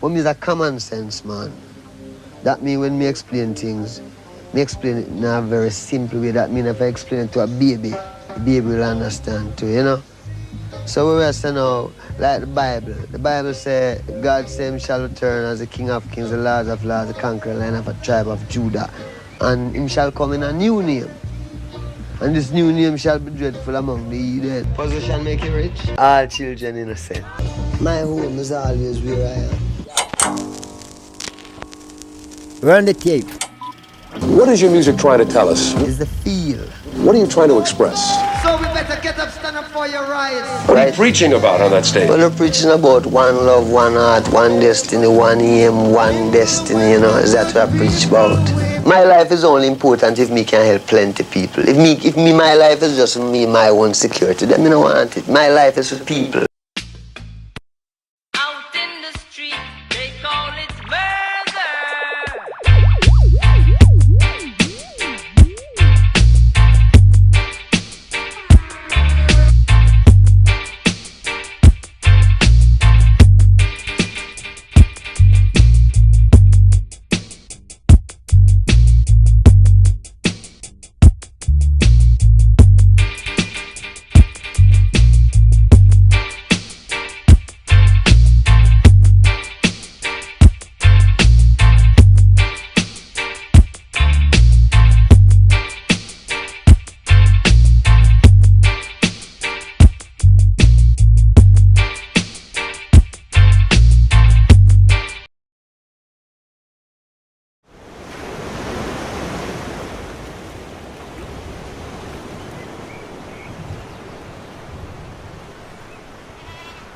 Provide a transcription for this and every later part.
But me is a common sense man. That means when me explain things, me explain it in a very simple way. That means if I explain it to a baby, the baby will understand too, you know? So we rest now, like the Bible. The Bible says, God said him shall return as the King of Kings, the Lord of Lords, the conqueror line of a tribe of Judah. And him shall come in a new name. And this new name shall be dreadful among the heathen. Position make you rich? All children innocent. My home is always where I am. Run the tape. What is your music trying to tell us? It's the feel. What are you trying to express? So we better get up, stand up for your rights. What are you preaching about on that stage? Well, we're preaching about one love, one heart, one destiny, one aim, one destiny, you know. Is that what I preach about? My life is only important if me can help plenty people. If my life is just me, my own security, then me don't want it. My life is for people.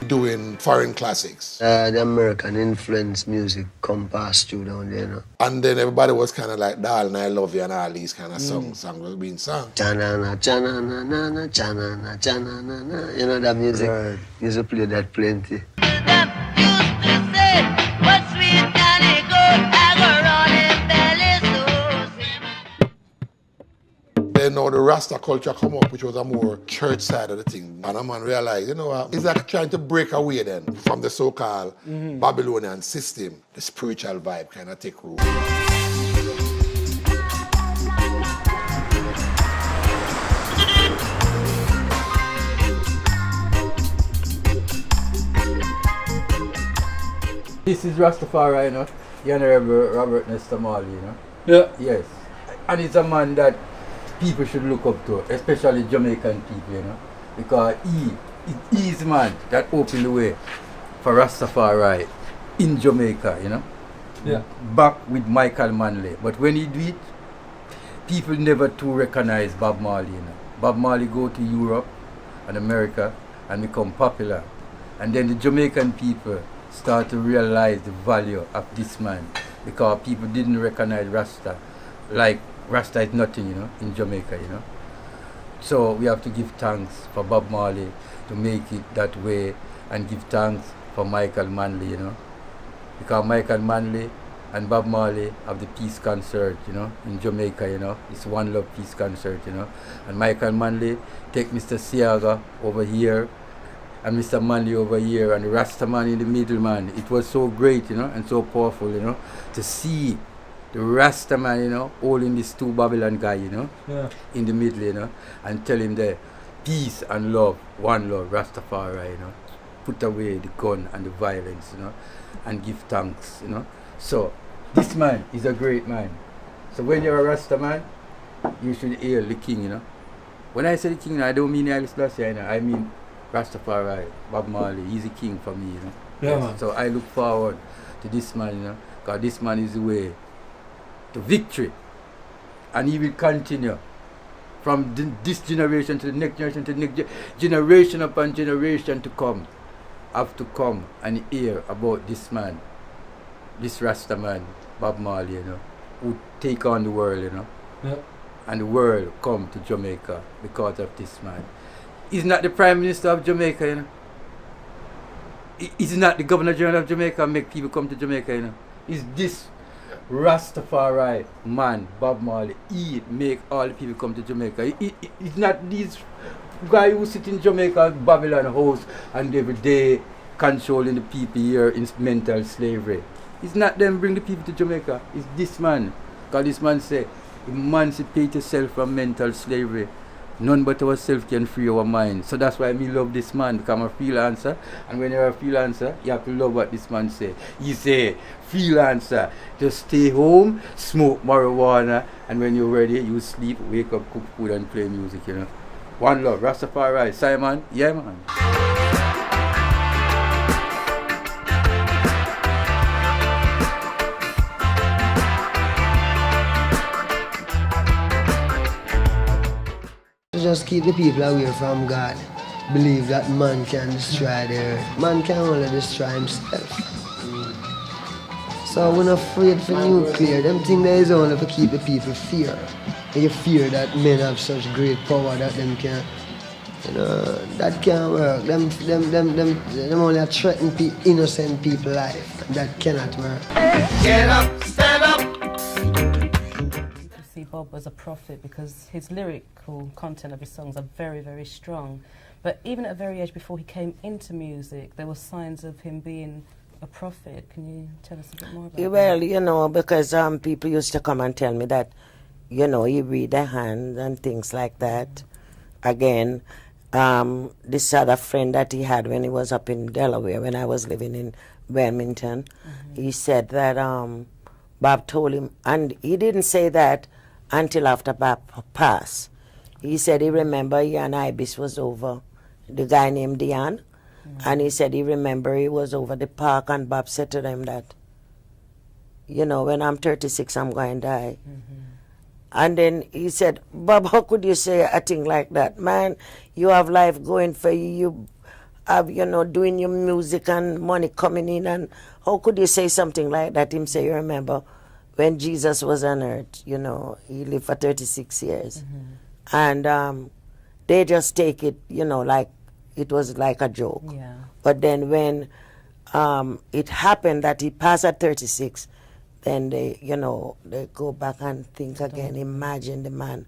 Doing foreign classics. The American influence music come past you down there, you know. And then everybody was kind of like, darling, I love you, and all these kind of songs was being sung. Cha-na-na, cha-na-na-na-na, cha-na-na, cha-na-na-na. You know that music? Right. Used to play that plenty. Then now the Rasta culture come up, which was a more church side of the thing. And a man realized, you know what, it's like trying to break away then from the so-called Babylonian system. The spiritual vibe kind of take root. This is Rastafari, you know, the Honorable Robert Nesta Marley, you know. Yeah. Yes. And it's a man that people should look up to, especially Jamaican people, you know, because he is the man that opened the way for Rastafari in Jamaica, you know. Yeah. Back with Michael Manley. But when he did it, people never too recognize Bob Marley, you know. Bob Marley go to Europe and America and become popular. And then the Jamaican people start to realize the value of this man because people didn't recognize Rasta. Like Rasta is nothing, you know, in Jamaica, you know. So we have to give thanks for Bob Marley to make it that way and give thanks for Michael Manley, you know. Because Michael Manley and Bob Marley have the peace concert, you know, in Jamaica, you know. It's One Love Peace Concert, you know. And Michael Manley take Mr. Siaga over here and Mr. Manley over here and the Rasta man in the middle, man. It was so great, you know, and so powerful, you know, to see the Rasta man, you know, holding this two Babylon guy, you know, in the middle, you know, and tell him there, peace and love, one love, Rastafari, you know. Put away the gun and the violence, you know, and give thanks, you know. So, this man is a great man. So when you're a Rasta man, you should hail the king, you know. When I say the king, I don't mean Haile Selassie, you know, I mean Rastafari, Bob Marley, he's a king for me, you know. Yeah, man. So I look forward to this man, you know, because this man is the way to victory. And he will continue from this generation to the next generation to the next generation upon generation to come. Have to come and hear about this man, this Rasta man, Bob Marley, you know, who take on the world, you know. Yeah. And the world come to Jamaica because of this man. He's not the Prime Minister of Jamaica, you know. He's not the Governor General of Jamaica make people come to Jamaica, you know. He's this Rastafari man, Bob Marley. He make all the people come to Jamaica. He's not these guy who sit in Jamaica Babylon house and every day controlling the people here in mental slavery. It's not them bring the people to Jamaica. It's this man. Because this man say, emancipate yourself from mental slavery. None but ourselves can free our mind. So that's why me love this man, because I'm a freelancer. And when you're a freelancer, you have to love what this man say. He say, freelancer, just stay home, smoke marijuana, and when you're ready, you sleep, wake up, cook food, and play music, you know. One love, Rastafari, Simon, yeah man. Just keep the people away from God. Believe that man can destroy the earth. Man can only destroy himself. So we're not afraid for nuclear. Them things there is only to keep the people fear. They fear that men have such great power that them can, you know, that can't work. Them only threaten innocent people life. That cannot work. Get up, stand up. See Bob as a prophet because his lyrical content of his songs are very, very strong. But even at a very age before he came into music, there were signs of him being a prophet. Can you tell us a bit more about that? Well, you know, because people used to come and tell me that, you know, he read their hand and things like that. Again, this other friend that he had when he was up in Delaware, when I was living in Wilmington, he said that Bob told him, and he didn't say that until after Bob passed. He said he remember he and Ibis was over, the guy named Dion, and he said he remember he was over the park and Bob said to them that, you know, when I'm 36, I'm going to die. And then he said, Bob, how could you say a thing like that? Man, you have life going for you. You have, you know, doing your music and money coming in. And how could you say something like that? Him say, you remember when Jesus was on earth, you know, he lived for 36 years. And they just take it, you know, like it was like a joke. Yeah. But then when it happened that he passed at 36, then they, you know, they go back and think again, imagine the man,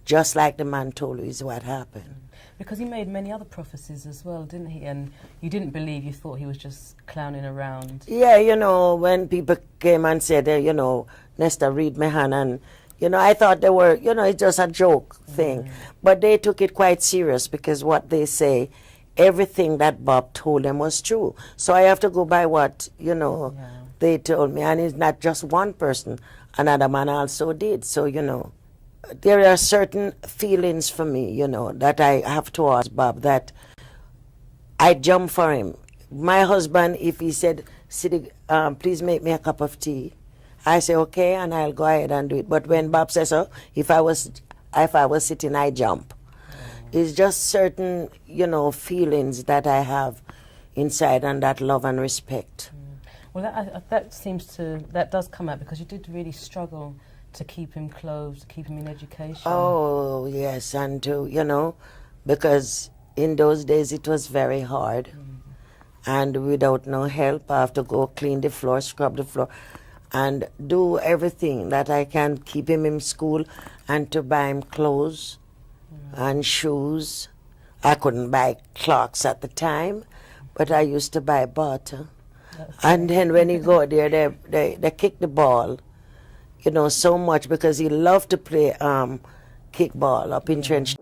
just like the man told you is what happened. Because he made many other prophecies as well, didn't he? And you didn't believe, you thought he was just clowning around. Yeah, you know, when people came and said, you know, Nesta, read my hand, and, you know, I thought they were, you know, it's just a joke thing. But they took it quite serious because what they say, everything that Bob told them was true. So I have to go by what, you know, they told me. And it's not just one person. Another man also did. So, you know, there are certain feelings for me, you know, that I have towards Bob, that I jump for him. My husband, if he said, please make me a cup of tea, I say, okay, and I'll go ahead and do it. But when Bob says so, if I was sitting, I jump. It's just certain, you know, feelings that I have inside, and that love and respect. Well, that does come out because you did really struggle to keep him clothed, to keep him in education. Oh, yes, and to, you know, because in those days it was very hard. And without no help, I have to go clean the floor, scrub the floor, and do everything that I can, keep him in school and to buy him clothes and shoes. I couldn't buy clocks at the time, but I used to buy butter. And then when he go there, they kick the ball, you know, so much because he loved to play kickball up in Trench.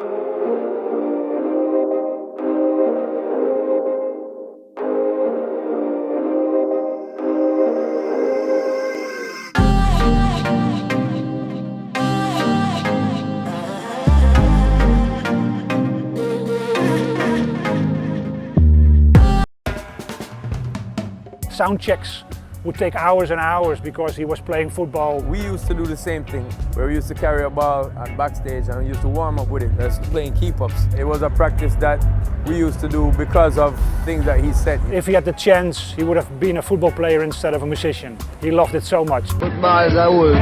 Sound checks would take hours and hours because he was playing football. We used to do the same thing, where we used to carry a ball at backstage and we used to warm up with it, just playing keep-ups. It was a practice that we used to do because of things that he said. If he had the chance, he would have been a football player instead of a musician. He loved it so much. Football is a whole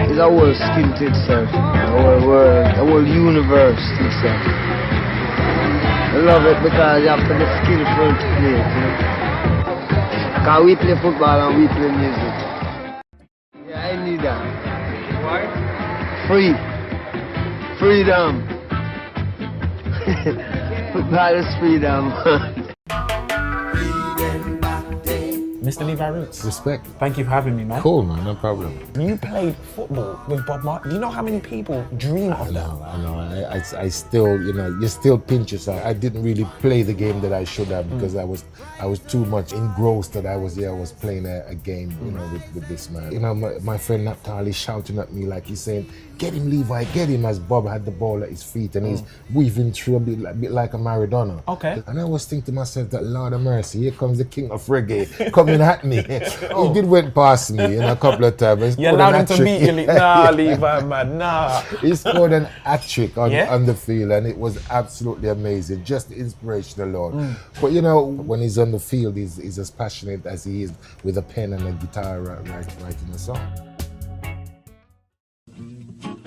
skill to itself, a whole universe to itself. I love it because you have to be skillful to play it, you know? Because we play football and we play music. Yeah, I need that. Why? Freedom. Football is freedom. Mr. Levi Roots. Respect. Thank you for having me, man. Cool, man, no problem. You played football with Bob Marley. Do you know how many people dream of that? I know. I still, you still pinch yourself. I didn't really play the game that I should have because I was too much engrossed that I was playing a game, with this man. My friend Naphtali shouting at me like he's saying, "Get him, Levi, get him," as Bob had the ball at his feet and he's weaving through a bit like a Maradona. Okay. And I was thinking to myself that, Lord of mercy, here comes the king of reggae coming at me. He did went past me a couple of times. You allowed him to beat you. Nah, Levi, man, nah. He scored an hat-trick on the field and it was absolutely amazing, just inspirational, Lord. But when he's on the field, he's as passionate as he is with a pen and a guitar writing a song.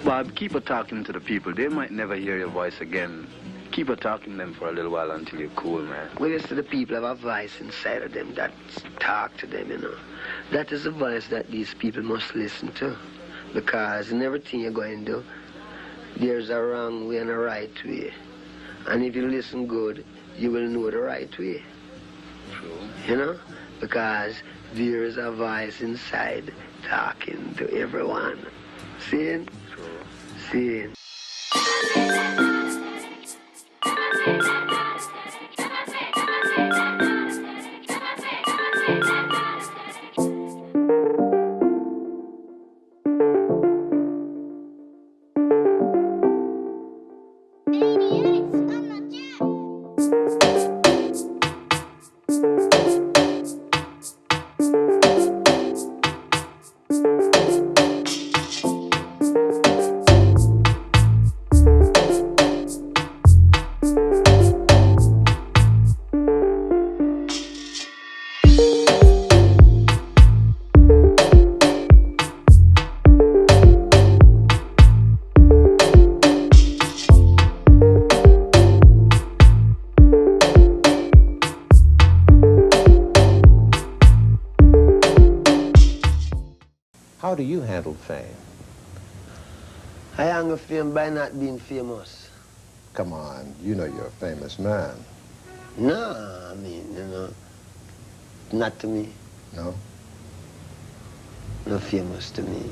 Bob, keep on talking to the people. They might never hear your voice again. Keep on talking to them for a little while until you're cool, man. When it's the people have a voice inside of them that talk to them, That is a voice that these people must listen to. Because in everything you're going to do, there's a wrong way and a right way. And if you listen good, you will know the right way. True. Because there is a voice inside talking to everyone. Seeing? True. Seeing. How do you handle fame? I handle fame by not being famous. Come on, you're a famous man. No, not to me. No? Not famous to me.